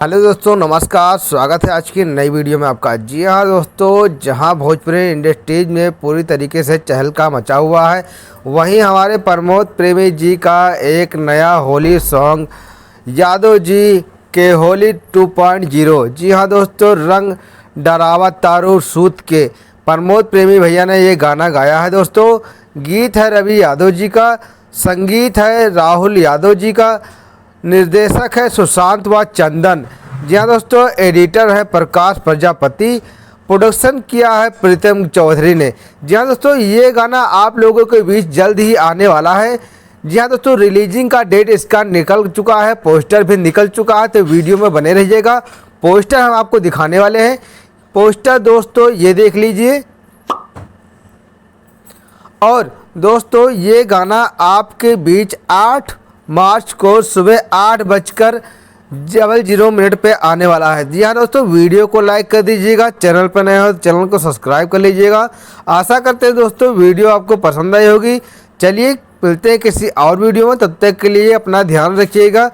Hello दोस्तों, नमस्कार। स्वागत है आज की नई वीडियो में आपका। जी हाँ दोस्तों, जहाँ भोजपुरी इंडस्ट्रीज में पूरी तरीके से चहलका मचा हुआ है, वहीं हमारे प्रमोद प्रेमी जी का एक नया होली सॉन्ग यादव जी के होली 2.0। जी हाँ दोस्तों, रंग डरावा तारू सूत के प्रमोद प्रेमी भैया ने ये गाना गाया है। दोस्तों, गीत है रवि यादव जी का, संगीत है राहुल यादव जी का, निर्देशक है सुशांत व चंदन। जी हाँ दोस्तों, एडिटर है प्रकाश प्रजापति, प्रोडक्शन किया है प्रीतम चौधरी ने। जी हाँ दोस्तों, ये गाना आप लोगों के बीच जल्द ही आने वाला है। जी हाँ दोस्तों, रिलीजिंग का डेट इसका निकल चुका है, पोस्टर भी निकल चुका है, तो वीडियो में बने रहिएगा। पोस्टर हम आपको दिखाने वाले हैं। पोस्टर दोस्तों ये देख लीजिए। और दोस्तों, ये गाना आपके बीच 8 मार्च को सुबह 8:00 पे आने वाला है। जी हाँ दोस्तों, वीडियो को लाइक कर दीजिएगा, चैनल पर नए हो तो चैनल को सब्सक्राइब कर लीजिएगा। आशा करते हैं दोस्तों वीडियो आपको पसंद आई होगी। चलिए मिलते हैं किसी और वीडियो में, तब तक के लिए अपना ध्यान रखिएगा।